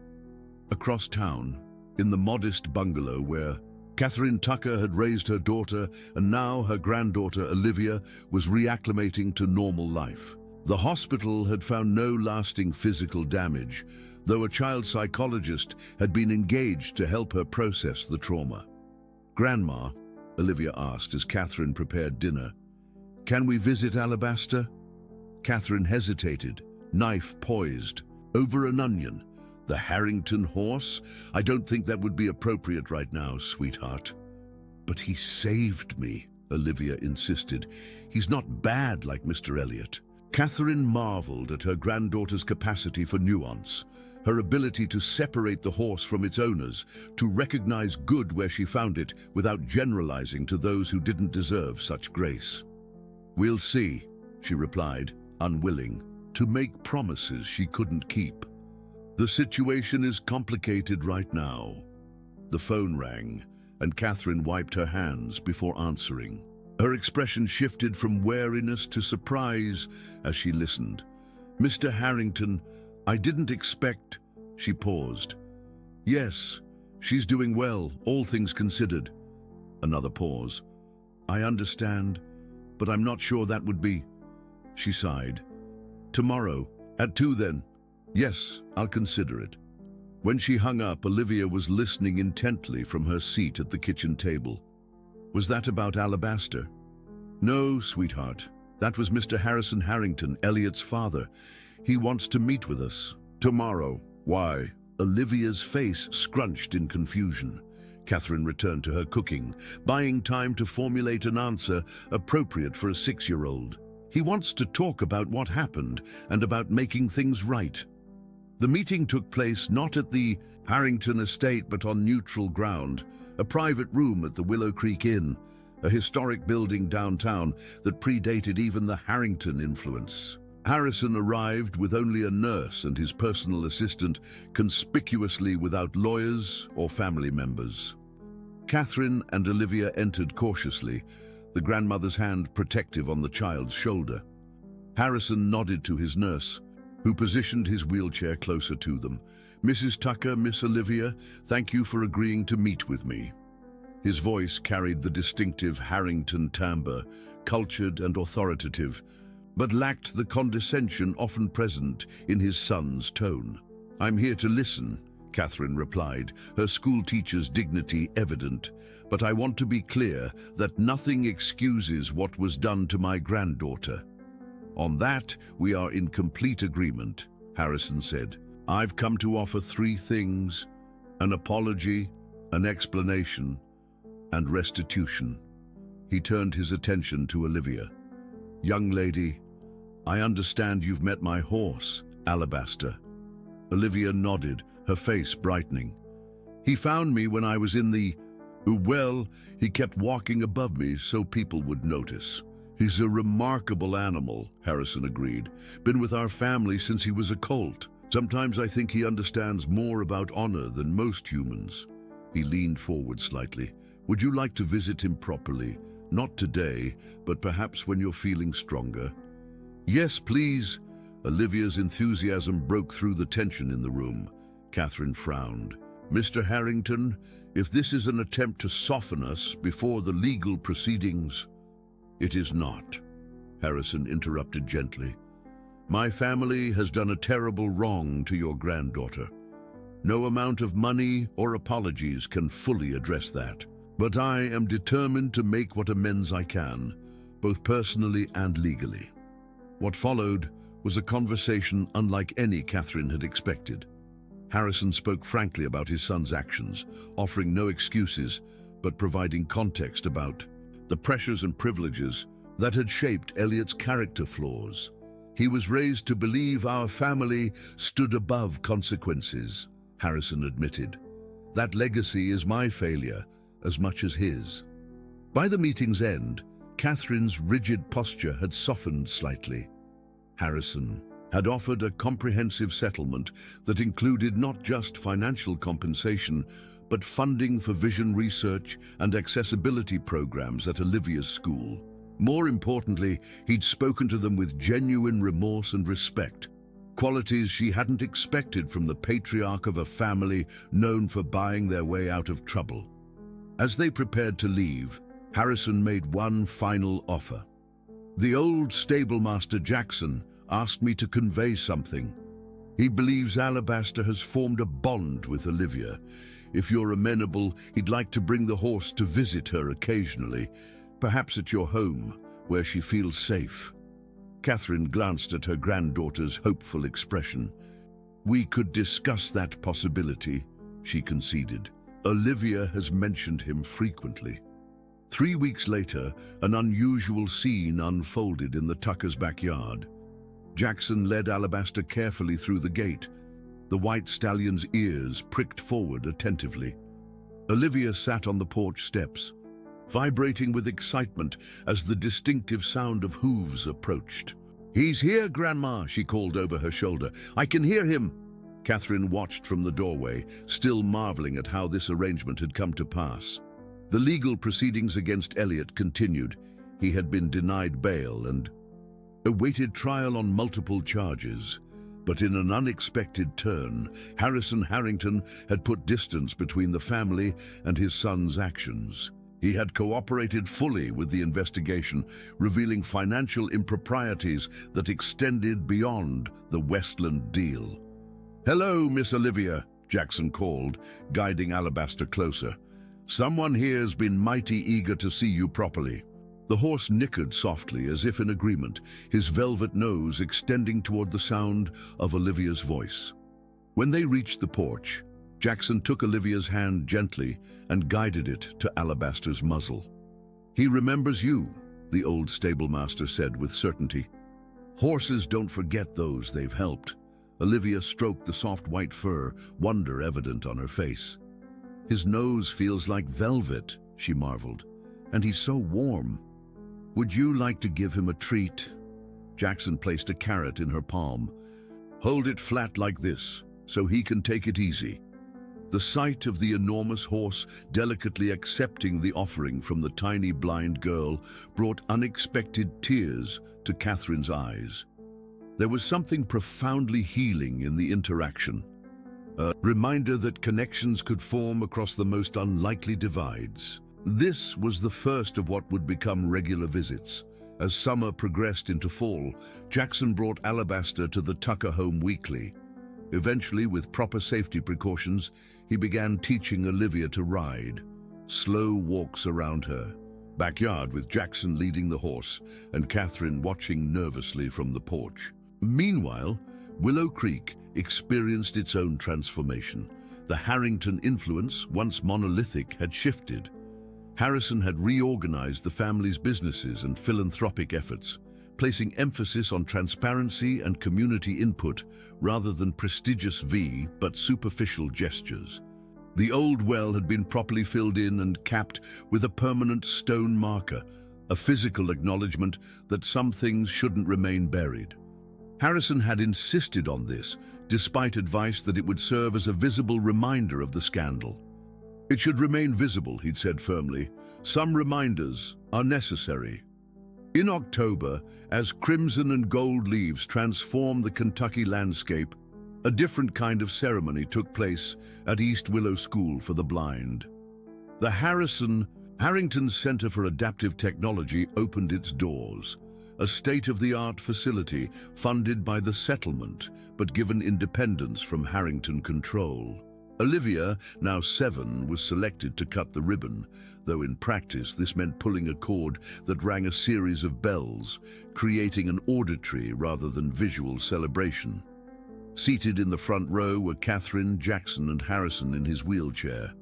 Across town, in the modest bungalow where Catherine Tucker had raised her daughter and now her granddaughter Olivia was reacclimating to normal life. The hospital had found no lasting physical damage, though a child psychologist had been engaged to help her process the trauma. Grandma, Olivia asked as Catherine prepared dinner, can we visit Alabaster? Catherine hesitated, knife poised, over an onion. The Harrington horse? I don't think that would be appropriate right now, sweetheart. But he saved me, Olivia insisted. He's not bad like Mr. Elliot. Catherine marveled at her granddaughter's capacity for nuance, her ability to separate the horse from its owners, to recognize good where she found it without generalizing to those who didn't deserve such grace. We'll see, she replied, unwilling to make promises she couldn't keep. The situation is complicated right now. The phone rang, and Catherine wiped her hands before answering. Her expression shifted from wariness to surprise as she listened. Mr. Harrington, I didn't expect... She paused. Yes, she's doing well, all things considered. Another pause. I understand, but I'm not sure that would be... She sighed. Tomorrow, at 2 then. Yes, I'll consider it. When she hung up, Olivia was listening intently from her seat at the kitchen table. Was that about Alabaster? No, sweetheart. That was Mr. Harrison Harrington, Elliot's father. He wants to meet with us. Tomorrow. Why? Olivia's face scrunched in confusion. Catherine returned to her cooking, buying time to formulate an answer appropriate for a 6-year-old. He wants to talk about what happened and about making things right. The meeting took place not at the Harrington estate but on neutral ground, a private room at the Willow Creek Inn, a historic building downtown that predated even the Harrington influence. Harrison arrived with only a nurse and his personal assistant, conspicuously without lawyers or family members. Catherine and Olivia entered cautiously, the grandmother's hand protective on the child's shoulder. Harrison nodded to his nurse, who positioned his wheelchair closer to them. Mrs. Tucker, Miss Olivia, thank you for agreeing to meet with me. His voice carried the distinctive Harrington timbre, cultured and authoritative, but lacked the condescension often present in his son's tone. I'm here to listen, Catherine replied, her school teacher's dignity evident, but I want to be clear that nothing excuses what was done to my granddaughter. On that, we are in complete agreement, Harrison said. I've come to offer 3 things: an apology, an explanation, and restitution. He turned his attention to Olivia. Young lady, I understand you've met my horse, Alabaster. Olivia nodded, her face brightening. He found me when I was in the... Well, he kept walking above me so people would notice. He's a remarkable animal, Harrison agreed. Been with our family since he was a colt. Sometimes I think he understands more about honor than most humans. He leaned forward slightly. Would you like to visit him properly? Not today, but perhaps when you're feeling stronger. Yes, please. Olivia's enthusiasm broke through the tension in the room. Catherine frowned. Mr. Harrington, if this is an attempt to soften us before the legal proceedings, it is not. Harrison interrupted gently. My family has done a terrible wrong to your granddaughter. No amount of money or apologies can fully address that. But I am determined to make what amends I can, both personally and legally. What followed was a conversation unlike any Catherine had expected. Harrison spoke frankly about his son's actions, offering no excuses, but providing context about the pressures and privileges that had shaped Elliot's character flaws. He was raised to believe our family stood above consequences, Harrison admitted. That legacy is my failure as much as his. By the meeting's end, Catherine's rigid posture had softened slightly. Harrison had offered a comprehensive settlement that included not just financial compensation, but funding for vision research and accessibility programs at Olivia's school. More importantly, he'd spoken to them with genuine remorse and respect, qualities she hadn't expected from the patriarch of a family known for buying their way out of trouble. As they prepared to leave, Harrison made one final offer. The old stablemaster Jackson asked me to convey something. He believes Alabaster has formed a bond with Olivia. If you're amenable, he'd like to bring the horse to visit her occasionally, perhaps at your home, where she feels safe. Catherine glanced at her granddaughter's hopeful expression. We could discuss that possibility, she conceded. Olivia has mentioned him frequently. 3 weeks later, an unusual scene unfolded in the Tuckers' backyard. Jackson led Alabaster carefully through the gate, the white stallion's ears pricked forward attentively. Olivia sat on the porch steps, vibrating with excitement as the distinctive sound of hooves approached. He's here, Grandma, she called over her shoulder. I can hear him. Catherine watched from the doorway, still marveling at how this arrangement had come to pass. The legal proceedings against Elliot continued. He had been denied bail and awaited trial on multiple charges. But in an unexpected turn, Harrison Harrington had put distance between the family and his son's actions. He had cooperated fully with the investigation, revealing financial improprieties that extended beyond the Westland deal. Hello, Miss Olivia, Jackson called, guiding Alabaster closer. Someone here's been mighty eager to see you properly. The horse nickered softly as if in agreement, his velvet nose extending toward the sound of Olivia's voice. When they reached the porch, Jackson took Olivia's hand gently and guided it to Alabaster's muzzle. He remembers you, the old stablemaster said with certainty. Horses don't forget those they've helped. Olivia stroked the soft white fur, wonder evident on her face. His nose feels like velvet, she marveled, and he's so warm. Would you like to give him a treat? Jackson placed a carrot in her palm. Hold it flat like this, so he can take it easy. The sight of the enormous horse delicately accepting the offering from the tiny blind girl brought unexpected tears to Catherine's eyes. There was something profoundly healing in the interaction, a reminder that connections could form across the most unlikely divides. This was the first of what would become regular visits. As summer progressed into fall, Jackson brought Alabaster to the Tucker home weekly. Eventually, with proper safety precautions, he began teaching Olivia to ride. Slow walks around her backyard with Jackson leading the horse and Catherine watching nervously from the porch. Meanwhile, Willow Creek experienced its own transformation. The Harrington influence, once monolithic, had shifted. Harrison had reorganized the family's businesses and philanthropic efforts, placing emphasis on transparency and community input rather than prestigious but superficial gestures. The old well had been properly filled in and capped with a permanent stone marker, a physical acknowledgement that some things shouldn't remain buried. Harrison had insisted on this, despite advice that it would serve as a visible reminder of the scandal. It should remain visible, he'd said firmly. Some reminders are necessary. In October, as crimson and gold leaves transformed the Kentucky landscape, a different kind of ceremony took place at East Willow School for the Blind. The Harrington Center for Adaptive Technology opened its doors, a state-of-the-art facility funded by the settlement but given independence from Harrington control. Olivia, now 7, was selected to cut the ribbon, though in practice this meant pulling a cord that rang a series of bells, creating an auditory rather than visual celebration. Seated in the front row were Catherine, Jackson, and Harrison in his wheelchair.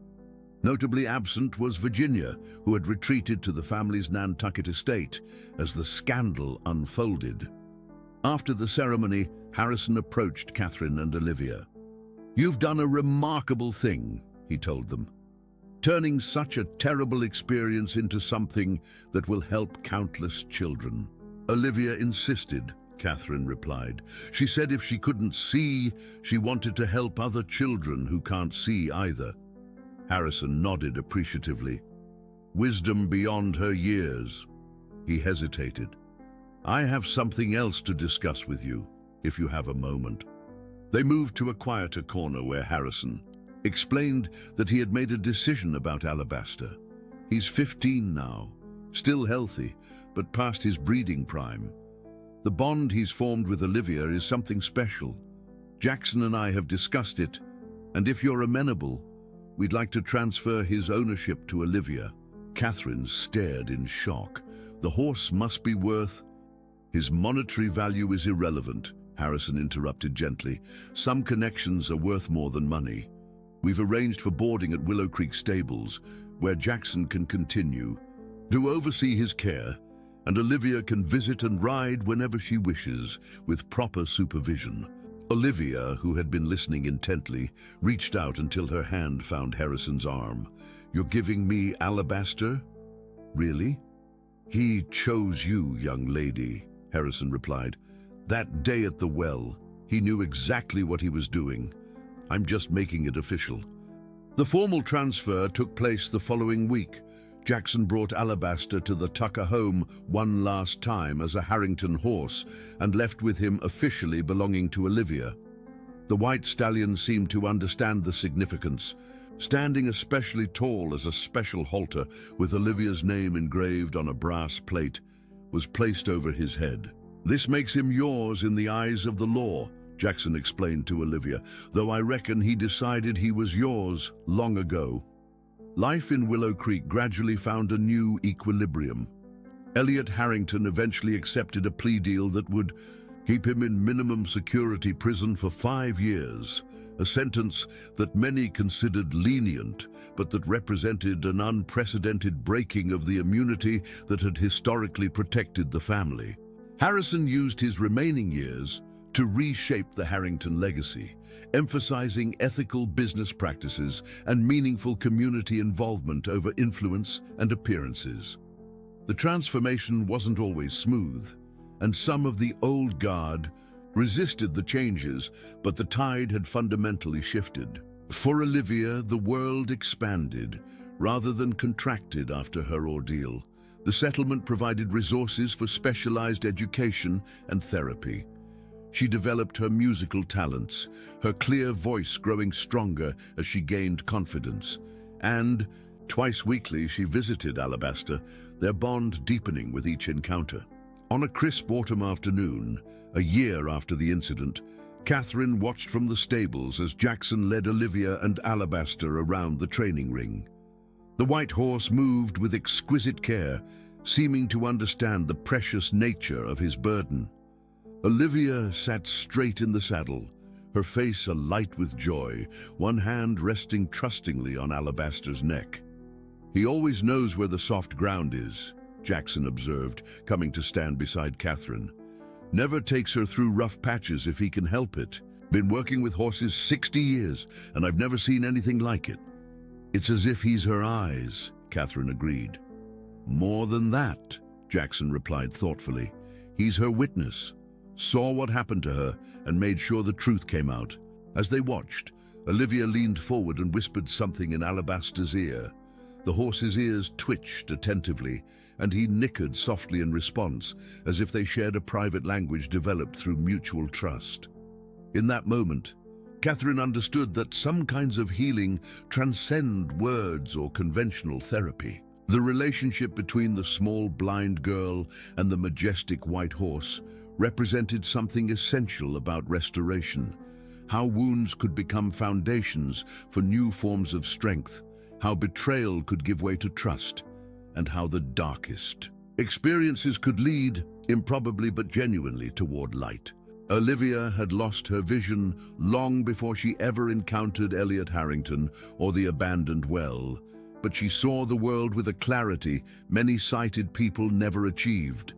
Notably absent was Virginia, who had retreated to the family's Nantucket estate as the scandal unfolded. After the ceremony, Harrison approached Catherine and Olivia. "You've done a remarkable thing," he told them, "turning such a terrible experience into something that will help countless children." Olivia insisted, Catherine replied. She said if she couldn't see, she wanted to help other children who can't see either. Harrison nodded appreciatively. Wisdom beyond her years. He hesitated. "I have something else to discuss with you, if you have a moment." They moved to a quieter corner where Harrison explained that he had made a decision about Alabaster. He's 15 now, still healthy, but past his breeding prime. The bond he's formed with Olivia is something special. Jackson and I have discussed it, and if you're amenable, we'd like to transfer his ownership to Olivia. Catherine stared in shock. The horse must be worth... His monetary value is irrelevant, Harrison interrupted gently. Some connections are worth more than money. We've arranged for boarding at Willow Creek Stables, where Jackson can continue to oversee his care, and Olivia can visit and ride whenever she wishes, with proper supervision. Olivia, who had been listening intently, reached out until her hand found Harrison's arm. "You're giving me Alabaster? Really?" "He chose you, young lady," Harrison replied. "That day at the well, he knew exactly what he was doing. I'm just making it official." The formal transfer took place the following week. Jackson brought Alabaster to the Tucker home one last time as a Harrington horse and left with him officially belonging to Olivia. The white stallion seemed to understand the significance. Standing especially tall as a special halter with Olivia's name engraved on a brass plate was placed over his head. "This makes him yours in the eyes of the law," Jackson explained to Olivia, "though I reckon he decided he was yours long ago." Life in Willow Creek gradually found a new equilibrium. Elliot Harrington eventually accepted a plea deal that would keep him in minimum security prison for 5 years, a sentence that many considered lenient, but that represented an unprecedented breaking of the immunity that had historically protected the family. Harrison used his remaining years to reshape the Harrington legacy, emphasizing ethical business practices and meaningful community involvement over influence and appearances. The transformation wasn't always smooth, and some of the old guard resisted the changes, but the tide had fundamentally shifted. For Olivia, the world expanded rather than contracted after her ordeal. The settlement provided resources for specialized education and therapy. She developed her musical talents, her clear voice growing stronger as she gained confidence. And twice weekly she visited Alabaster, their bond deepening with each encounter. On a crisp autumn afternoon, a year after the incident, Catherine watched from the stables as Jackson led Olivia and Alabaster around the training ring. The white horse moved with exquisite care, seeming to understand the precious nature of his burden. Olivia sat straight in the saddle, her face alight with joy, one hand resting trustingly on Alabaster's neck. "He always knows where the soft ground is," Jackson observed, coming to stand beside Catherine. "Never takes her through rough patches if he can help it. Been working with horses 60 years, and I've never seen anything like it." "It's as if he's her eyes," Catherine agreed. "More than that," Jackson replied thoughtfully. "He's her witness. Saw what happened to her and made sure the truth came out." As they watched, Olivia leaned forward and whispered something in Alabaster's ear. The horse's ears twitched attentively, and he nickered softly in response, as if they shared a private language developed through mutual trust. In that moment, Catherine understood that some kinds of healing transcend words or conventional therapy. The relationship between the small blind girl and the majestic white horse represented something essential about restoration. How wounds could become foundations for new forms of strength, how betrayal could give way to trust, and how the darkest experiences could lead, improbably but genuinely, toward light. Olivia had lost her vision long before she ever encountered Elliot Harrington or the abandoned well, but she saw the world with a clarity many sighted people never achieved.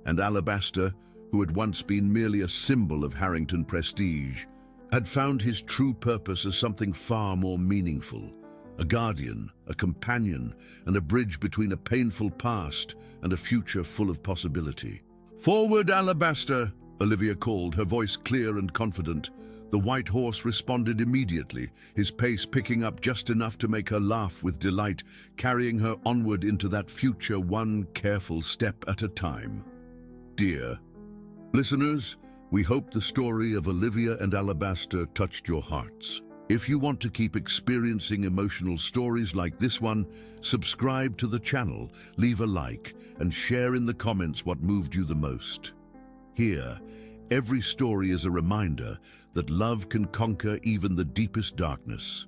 And Alabaster, who had once been merely a symbol of Harrington prestige, had found his true purpose as something far more meaningful, a guardian, a companion, and a bridge between a painful past and a future full of possibility. "Forward, Alabaster!" Olivia called, her voice clear and confident. The white horse responded immediately, his pace picking up just enough to make her laugh with delight, carrying her onward into that future one careful step at a time. Dear listeners, we hope the story of Olivia and Alabaster touched your hearts. If you want to keep experiencing emotional stories like this one, subscribe to the channel, leave a like, and share in the comments what moved you the most. Here, every story is a reminder that love can conquer even the deepest darkness.